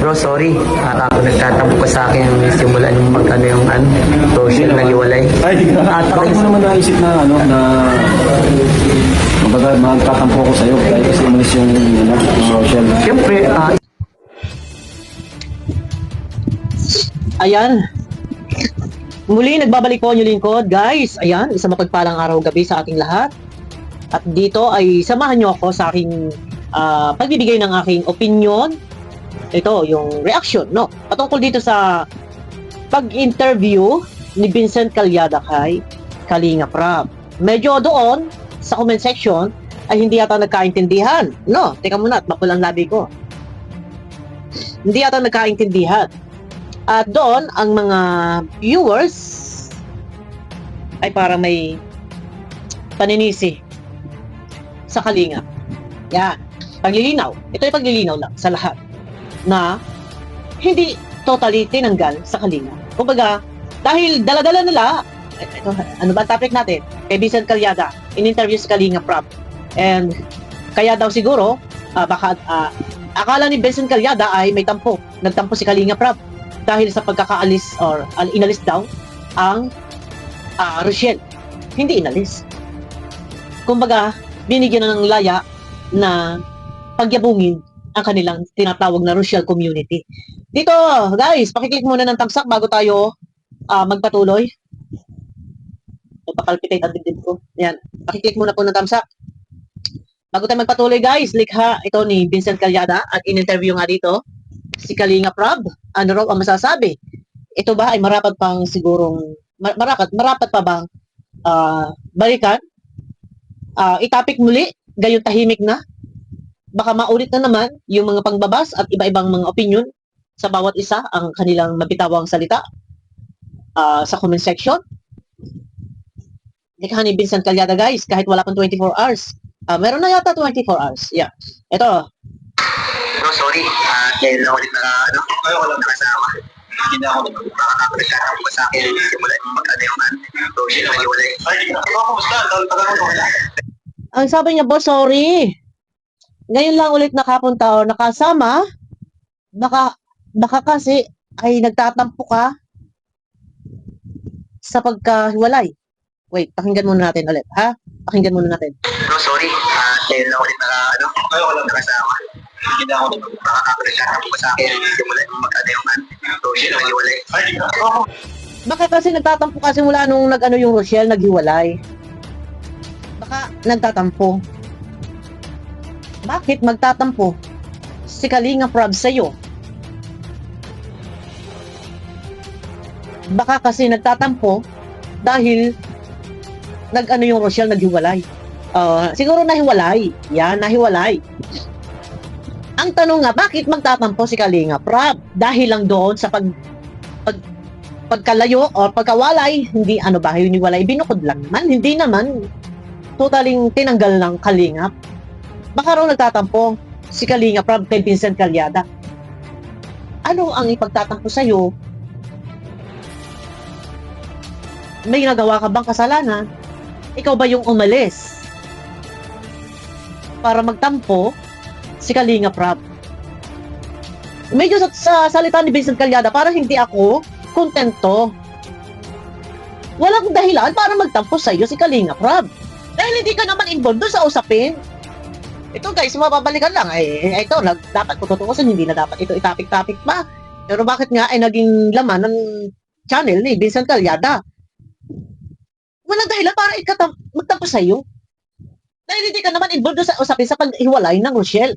Bro, sorry. Nagtatampo ka sa akin simulan yung mag-ano yung social na iwalay. Ay, bakit mo naman naisip na kumbaga magtatampo ako sa'yo dahil kasi umalis yung social. Siyempre, Ayan. Muli, nagbabalik po ang inyong lingkod. Guys, ayan, isang mapagpalang araw gabi sa ating lahat. At dito ay samahan nyo ako sa aking pagbibigay ng aking opinion. Ito, yung reaction, no? Patungkol dito sa pag-interview ni Vincent Calyada kay Kalinga Prab. Medyo doon, sa comment section, ay hindi yata nagkaintindihan. No, teka muna, at mapulang labi ko. Hindi yata nagkaintindihan. At doon, ang mga viewers ay parang may paninisi sa Kalinga. Yan. Paglilinaw. Ito ay paglilinaw lang sa lahat na hindi totally tinanggal sa Kalinga. Kumbaga, dahil dala-dala nila, ito, ano ba topic natin? Kay Vincent Calyada, in-interview si Kalinga Prab. And kaya daw siguro, akala ni Vincent Calyada ay may tampo. Nagtampo si Kalinga Prab dahil sa pagkakaalis or inalis daw ang Rochelle. Hindi inalis. Kumbaga, binigyan na ng laya na pagyabungin ang kanilang tinatawag na Rochelle community. Dito, guys, pakiclick muna ng thumbs up bago tayo magpatuloy. Papalpitate ang dibdib ko. Yan. Pakiclick muna po ng thumbs up. Bago tayo magpatuloy, guys, likha ito ni Vincent Calyada at in-interview nga dito si Kalinga Prab. Ano raw ang masasabi? Ito ba ay marapat pang sigurong marapat pa bang balikan? Itapik muli, gayon tahimik na. Baka maulit na naman yung mga pangbabas at iba-ibang mga opinion sa bawat isa ang kanilang mabitawang salita sa comment section. Likha ni Vincent Calyada, guys, kahit wala pang 24 hours. Meron na yata 24 hours. Yeah. Ito. bro, sorry. Dahil na ulit nakasama. Hindi na ako nagtatampo ka sa akin simulan yung mag-ano yung social na iwalay. Ay, kumusta? Ang sabi niya, boss, sorry. Ngayon lang ulit nakapunta o nakasama. Baka kasi ay nagtatampo ka sa pagkahiwalay. Wait, pakinggan muna natin ulit, ha? Pakinggan muna natin. Bro, sorry. Dahil na ulit nakasama. Hindi na ako nagtatampo ka sa akin simulan yung mag-ano yung social na iwalay. Ay, Baka kasi nagtatampo ka simula nung nag-ano yung Rochelle, naghiwalay. Baka nagtatampo. Bakit magtatampo si Kalinga Prab sa'yo? Baka kasi nagtatampo dahil nag-ano yung Rochelle, naghiwalay. Siguro nahiwalay. Yan, nahiwalay. Ang tanong nga, bakit magtatampo si Kalinga Prab? Dahil lang doon sa pagkalayo o pagkawalay, hindi ano ba, hiniwalay, binukod lang naman. Hindi naman totaling tinanggal ng Kalinga. Baka raw nagtatampo si Kalinga Prab kay Vincent Calyada. Ano ang ipagtatampo sa'yo? May nagawa ka bang kasalanan? Ikaw ba yung umalis para magtampo si Kalinga Prab? Medyo sa salita ni Vincent Calyada, parang hindi ako kontento. Walang dahilan para magtampo sa'yo si Kalinga Prab. Dahil hindi ka naman involved doon sa usapin. Ito, guys, mababalikan lang. Ito, dapat ko tutukusin, hindi na dapat ito itapik-tapik pa. Pero bakit nga ay naging laman ng channel ni Vincent Calyada? Walang dahilan para magtampo sa'yo. Dahil hindi ka naman involved doon sa usapin sa paghiwalay ng Rochelle.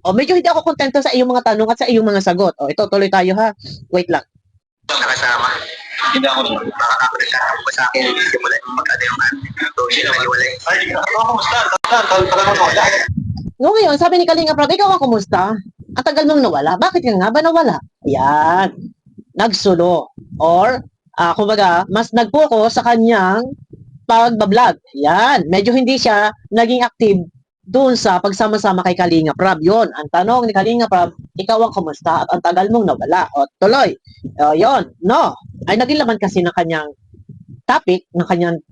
Medyo hindi ako kontento sa iyong mga tanong at sa iyong mga sagot. Ito, tuloy tayo, ha? Wait lang. Nakasama. Hindi na ako nagtatampo ka sa akin simulan yung mag-ano yung social na iwalay. Ay, kumusta? No, ngayon, sabi ni Kalinga Prab, ikaw ang kumusta? Ang tagal mong nawala. Bakit ka nga ba nawala? Ayan. Nagsulo. Or, kumbaga, mas nag-focus sa kanyang pagbablog. Yan. Medyo hindi siya naging active doon sa pagsama-sama kay Kalinga Prab. Yon. Ang tanong ni Kalinga Prab, ikaw ang kumusta at ang tagal mong nawala. Tuloy. Yon. No. Ay naging laman kasi ng kanyang topic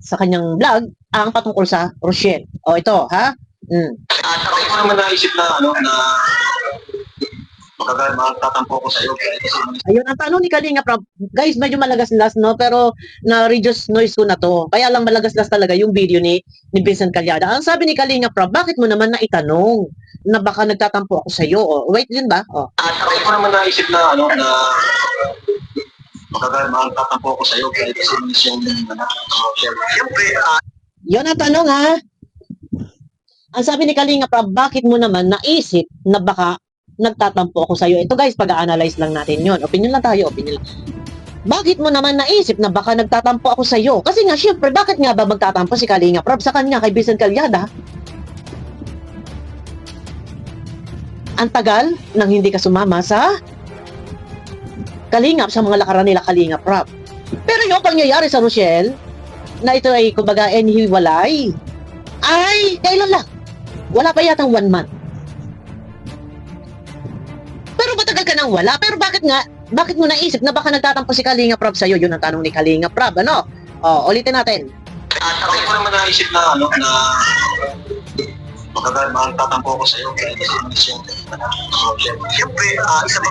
sa kanyang vlog ang patungkol sa Rochelle. Ito, ha? Bakit mo naman naisip na magtatampo ko sa'yo. Ayun, ang tanong ni Kalinga Prab, guys, medyo malagas-las, no? Pero na-reduce noise ko na to. Kaya lang malagas-las talaga yung video ni Vincent Calyada. Ang sabi ni Kalinga Prab, bakit mo naman na itanong na baka nagtatampo ako sa'yo? Oh, wait, yun ba? Oh. At ako ko naman naisip na, magtatampo ko sa'yo. Kasi yung, siyempre, Yun ang tanong, ha? Ang sabi ni Kalinga Prab, bakit mo naman naisip na baka nagtatampo ako sa'yo? Ito guys, pag-a-analyze lang natin yun. Opinion lang tayo, opinion lang. Bakit mo naman naisip na baka nagtatampo ako sa'yo? Kasi nga, syempre, bakit nga ba magtatampo si Kalinga Prab sa kanya kay Vincent Calyada? Ang tagal nang hindi ka sumama sa Kalingap, sa mga lakaran nila Kalinga Prab. Pero yung pangyayari sa Rochelle, na ito ay, kumbaga, hiwalay, ay, kailan lang? Wala pa yatang 1 month. Pero matagal ka nang wala. Pero bakit mo naisip na baka nagtatampo si Kalinga Prab sa'yo? Yun ang tanong ni Kalinga Prab, ano? O, ulitin natin. at ako ko naman naisip na, magtatampo ko sa'yo. Kasi yung, siyempre, isa pa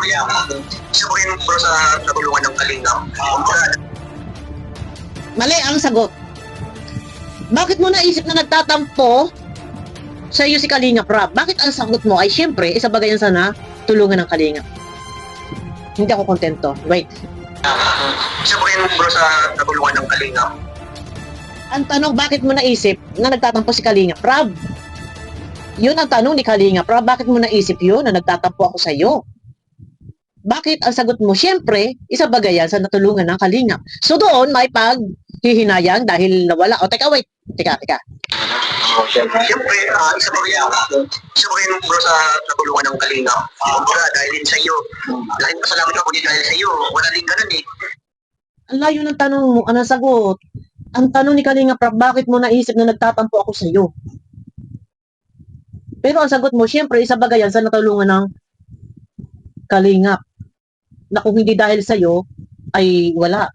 rin bro sa natulungan ng Kalinga. Mali ang sagot. Bakit mo naisip na nagtatampo sa iyo si Kalinga Prab? Bakit ang sagot mo ay siyempre, isa bagay yan sana, tulungan ng Kalinga? Hindi ako kontento. Wait. Isa pa rin bro sa natulungan ng Kalinga. Ang tanong, bakit mo naisip na nagtatampo si Kalinga Prab? Yun ang tanong ni Kalinga Prab. Bakit mo naisip yun na nagtatampo ako sa iyo? Bakit ang sagot mo? Siyempre, isa bagay yan sa natulungan ng Kalinga. So doon, may paghihinayang dahil nawala. O, teka, wait. Teka. Siyempre, isa pa rin bro sa natulungan ng Kalinga. Dahil din sa iyo. Laking pasalamat ako din dahil sa iyo. Wala din ganun eh. Ang layo ng tanong mo, anong sagot? Ang tanong ni Kalinga Prab, bakit mo naisip na nagtatampo ako sa iyo? Pero ang sagot mo, siyempre, isa bagay yan sa natulungan ng Kalinga. Na kung hindi dahil sa iyo, ay wala.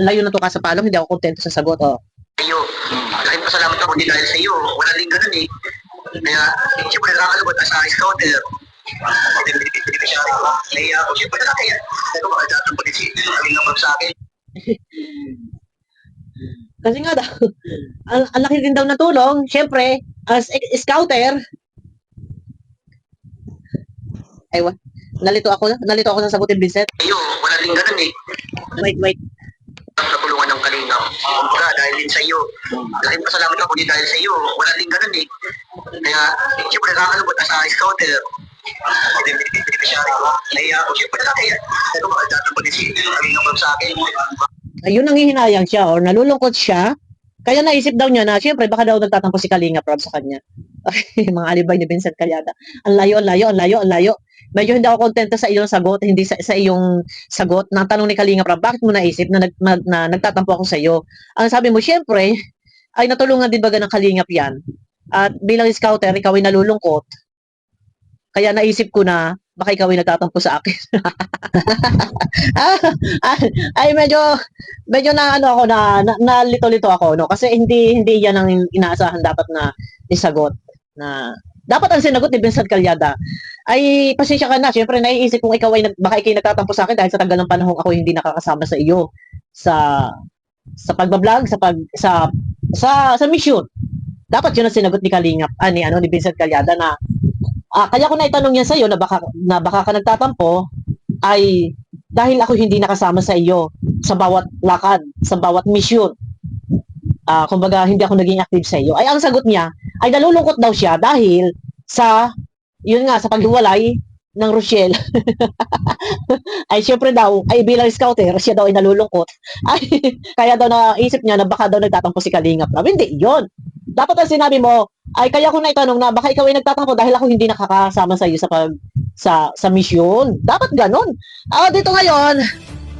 Ang layo na to kasapalong, hindi ako kontento sa sagot. Oh. Iyo, laking pasalamat ako din dahil sa iyo. Wala din ganun eh. Kaya, siyempre, nakakalabot as a scouter. Hindi ko siya naiya ako. Siyempre, nakakaya. Pero makadatan pa din si Kalinga Prab sa akin. Kasi nga daw, ang laki din daw na tulong, siyempre, as scouter, aywa, nalito ako sa sagutin, Vincent. Iyo, wala din ganun eh. Wait. Natulungan ng Kalinga. Dahil din sa iyo. Laking pasalamat ako din dahil sa iyo. Wala din ganun eh. Kaya, siyempre, nakakalabot as a scouter. Hindi ko siya naiya ako. Siyempre, nakakaya. Pero makadatan pa din si Kalinga Prab sa akin. Ayun ang hihinayang siya, or nalulungkot siya, kaya naisip daw niya na, siyempre, baka daw nagtatampo si Kalinga Prab sa kanya. Mga alibay ni Vincent Calyada. Ang layo. Medyo hindi ako kontento sa iyong sagot, hindi sa iyong sagot ng tanong ni Kalinga Prab, bakit mo naisip na, nagtatampo ako sa iyo? Ang sabi mo, siyempre, ay natulungan din baga ng Kalingap yan. At bilang scouter, ikaw ay nalulungkot. Kaya naisip ko na, baka ikaw ay nagtatampo sa akin. ay medyo na ako na lito-lito ako, no, kasi hindi yan ang inaasahan dapat na isagot, na dapat ang sinagot ni Vincent Calyada ay pasensya ka na, syempre naiisip kung ikaw ay baka ikaw nagtatampo sa akin dahil sa tagal ng panahon ako hindi nakakasama sa iyo sa pagbablog, sa mission. Dapat yun ang sinagot ni Kalingap, ni Vincent Calyada na kaya ko na itanong yan sa iyo na baka ka nagtatampo ay dahil ako hindi nakasama sa iyo sa bawat lakad, sa bawat mission. Kumbaga hindi ako naging active sa iyo. Ay ang sagot niya ay nalulungkot daw siya dahil sa sa paghiwalay ng Rochelle. Ay syempre daw, ay bilang scouter, siya daw ay nalulungkot. Ay kaya daw naisip niya na baka daw nagtatampo si Kalingap. Hindi, yun. Dapat ang sinabi mo, ay kaya ko na itanong na baka ikaw ay nagtatampo dahil ako hindi nakakasama sa iyo sa mission. Dapat ganun. Dito ngayon,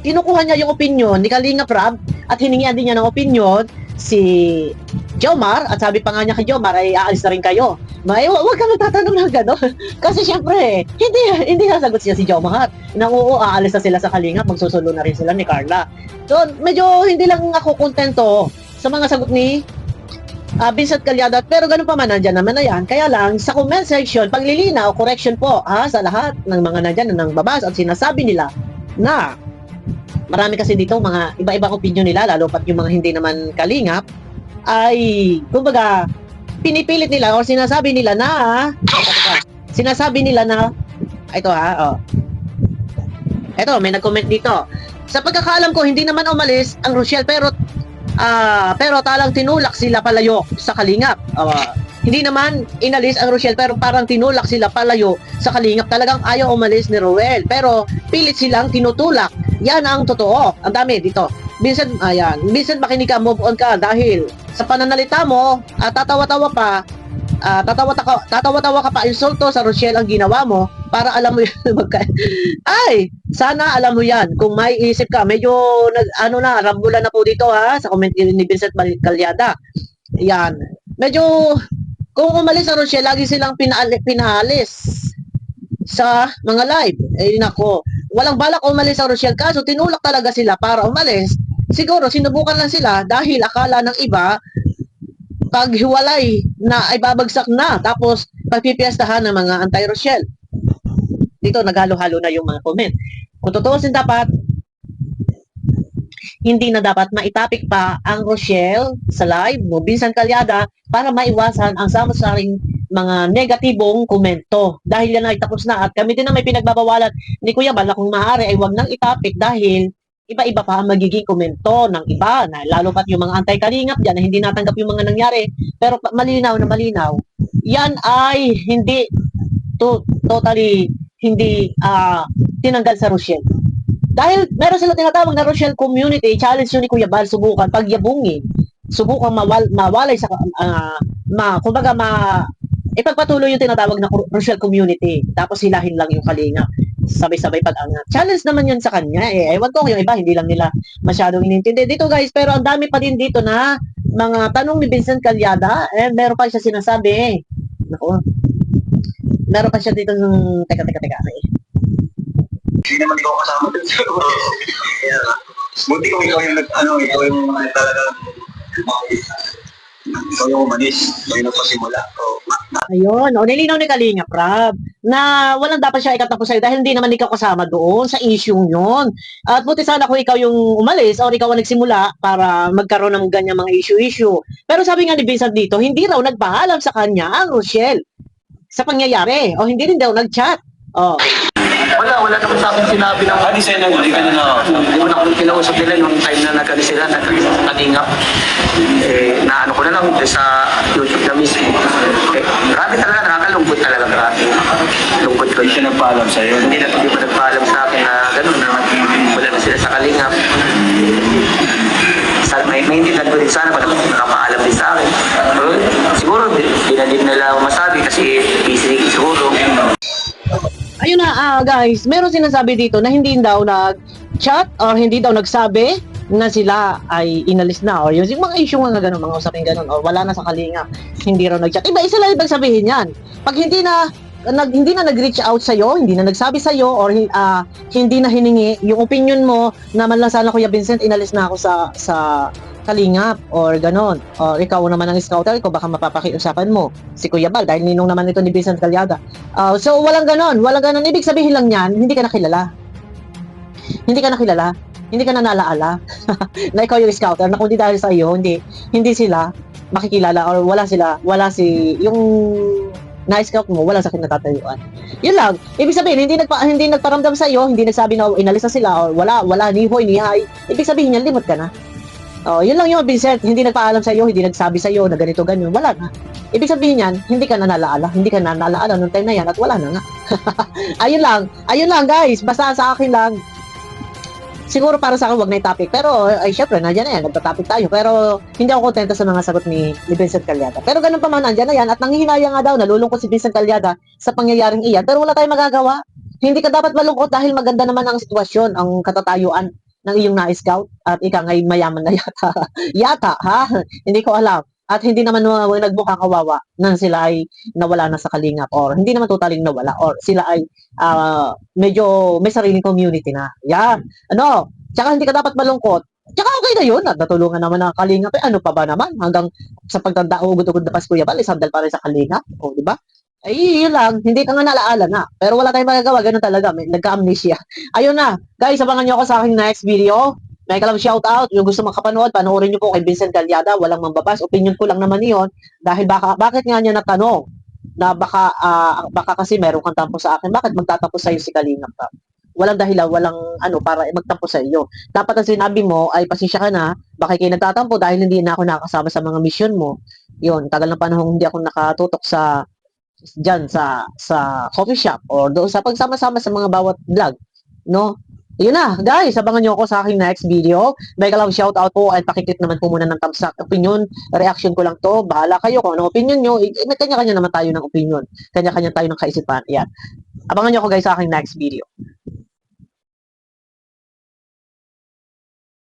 kinukuha niya yung opinion ni Kalinga Prab at hiningian din niya ng opinion si Jomar, at sabi pa nga niya kay Jomar ay aalis na rin kayo. Huwag ka magtatanong ng gano'n. Kasi syempre, hindi nasagot siya si Jomar. Aalis na sila sa Kalinga, magsusulo na rin sila ni Carla. So, medyo hindi lang ako kontento sa mga sagot ni Vincent Calyada, pero ganun pa man, nandyan naman na yan. Kaya lang, sa comment section, paglilinaw, correction po, sa lahat ng mga nandyan na nang babas at sinasabi nila na marami kasi dito mga iba-ibang opinion nila, lalo pat yung mga hindi naman kalingap, ay, kumbaga, pinipilit nila o sinasabi nila na, sinasabi nila na, ito ito, may nag-comment dito. Sa pagkakaalam ko, hindi naman umalis ang Rochelle, pero talang tinulak sila palayo sa Kalingap. Hindi naman inalis ang Rochelle, pero parang tinulak sila palayo sa Kalingap. Talagang ayaw umalis ni Roel, pero pilit silang tinutulak. Yan ang totoo. Ang dami dito. Vincent, Vincent, makinig ka, move on ka dahil sa pananalita mo, tatawa-tawa pa, tatawa-tawa ka pa, insulto sa Rochelle ang ginawa mo para alam mo yun. Ay, sana alam mo yan. Kung may isip ka, medyo rambulan na po dito sa comment ni Vincent Calyada. Yan. Medyo, kung umalis ang Rochelle, lagi silang pinahalis sa mga live. Nako, walang balak umalis ang Rochelle, kaso tinulak talaga sila para umalis. Siguro, sinubukan lang sila dahil akala ng iba, paghiwalay na ay babagsak na, tapos pagpipiestahan ng mga anti-Rochelle. Dito, naghalo-halo na yung mga comment. Kung tutuusin dapat, hindi na dapat maitapik pa ang Rochelle sa live mo, Vincent Calyada, para maiwasan ang sama-saring mga negatibong komento. Dahil yan ay tapos na at kami din na may pinagbabawalan ni Kuya Bal na kung maaari ay wag nang itapik dahil iba-iba pa ang magiging komento ng iba, na lalo pat yung mga anti-kalingap dyan na hindi natanggap yung mga nangyari. Pero malinaw na malinaw, yan ay hindi totally hindi tinanggal sa Rochelle. Dahil meron sila tinatawag na Rochelle Community, challenge yun ni Kuya Bal, subukan pagyabungin, subukan mawalay sa, kumbaga ipagpatuloy yung tinatawag na Rochelle Community, tapos hilahin lang yung Kalinga, sabay-sabay pag-angat. Challenge naman yun sa kanya, ewan ko yung iba, hindi lang nila masyadong inintindi dito guys, pero ang dami pa din dito na mga tanong ni Vincent Calyada, meron pa siya sinasabi, naku, meron pa siya dito ng, teka, Hindi naman ikaw kasama dun sa buti kung ikaw yung ikaw yung talagang ikaw yung umalis, ikaw yung nagpasimula. Ayun, nilinaw ni Kalinga Prab na walang dapat siya ikatapos sa'yo dahil hindi naman ikaw kasama doon sa issue yun. At buti sana kung ikaw yung umalis o ikaw ang nagsimula para magkaroon ng ganyang mga issue. Pero sabi nga ni Vincent dito, hindi raw nagpaalam sa kanya ang Rochelle sa pangyayari o hindi rin daw nag-chat. Wala naman sa akin sinabi ng Di sa'yo nang hindi ka na hindi mo na akong kinausap nila yung time na nagkali sila, nagkalingap. Naano ko na lang sa YouTube na mismo. Grabe talaga, nakakalungkot talaga, grabe. Lungkot ko. Hindi siya nagpaalam sa'yo. Hindi pa nagpaalam sa akin na gano'n na wala na sila sa kalingap. May maintindihan ko din sana kung nakapaalam din sa akin. Pero siguro, di na din nila masabi kasi busy siguro. Ayun na, guys, meron sinasabi dito na hindi daw nag-chat or hindi daw nagsabi na sila ay inalis na or yung mga issue nga gano'n, mga usapin gano'n or wala na sa Kalinga, hindi raw nag-chat. Isa lang ibig sabihin yan. Pag hindi na nag-reach out sa'yo, hindi na nagsabi sa'yo or hindi na hiningi yung opinion mo na man lang sana Kuya Vincent, inalis na ako sa Kalingap or ganon, or ikaw naman ang scouter, ikaw baka mapapakiusapan mo si Kuya Bal dahil ninong naman ito ni Vincent Calyada. So walang ganon, ibig sabihin lang yan, hindi ka nakilala, hindi ka na nalaala na ikaw yung scouter, na kundi dahil sa iyo hindi sila makikilala or wala yung na-scout mo, wala sa kinatatayuan. Yun lang. Ibig sabihin, hindi nagparamdam sa iyo, hindi nagsabi na inalis na sila or wala ni hoy ni hay. Ibig sabihin niyan, limot ka na. Yun lang yung Vincent, hindi nagpaalam sa iyo, hindi nagsabi sa iyo na ganito ganyan, wala na. Ibig sabihin niyan, hindi ka na nalaala nung time na yan at wala na nga. Ayun lang guys, basta sa akin lang. Siguro para sa akin wag na yung topic, pero ay syempre nandiyan na yan, nagta-topic tayo, pero hindi ako kontento sa mga sagot ni Vincent Calyada. Pero ganun pa man, nandiyan na yan at nanghihinayang nga daw, nalulungkot si Vincent Calyada sa pangyayaring iyan, pero wala tayong magagawa. Hindi ka dapat malungkot dahil maganda naman ang sitwasyon, ang katatayuan ng iyong na-scout at ika ngay mayaman na yata ha, hindi ko alam, at hindi naman nagmukhang kawawa nang sila ay nawala na sa Kalingap or hindi naman totaling nawala or sila ay medyo may sariling community na yan, tsaka hindi ka dapat malungkot Tsaka okay na yun, at natulungan naman ng Kalingap. Eh, ano pa ba naman? Hanggang sa pagtanda, ugod-ugod na Pasko Yabal, isandal pa rin sa Kalingap. O, di ba? Ay, yun lang. Hindi ka nga nalaala na. Pero wala tayong magagawa. Ganun talaga. May nagka-amnesia. Ayun na. Guys, abangan nyo ako sa aking next video. May kalang shout out. Yung gusto makapanood, panoorin nyo po kay Vincent Galyada. Walang mambabas. Opinion ko lang naman yun. Dahil bakit nga niya natanong na baka kasi meron kang tampo sa akin. Bakit magtatampo sa'yo si Kalingap? Walang dahilan, walang para magtampo sa iyo. Dapat ang sinabi mo ay pasensya ka na, baka kayo nagtatampo dahil hindi na ako nakakasama sa mga mission mo. Yun, tagal ng panahon hindi ako nakatutok diyan sa coffee shop or doon sa pagsama-sama sa mga bawat vlog, no? Yun na, guys, abangan nyo ako sa aking next video. May kalang shout out po at pakiklik naman po muna ng thumbs up. Opinion, reaction ko lang to. Bahala kayo kung anong opinion nyo. May kanya-kanya naman tayo ng opinion. Kanya-kanya tayo ng kaisipan. Yan. Abangan nyo ako guys sa aking next video.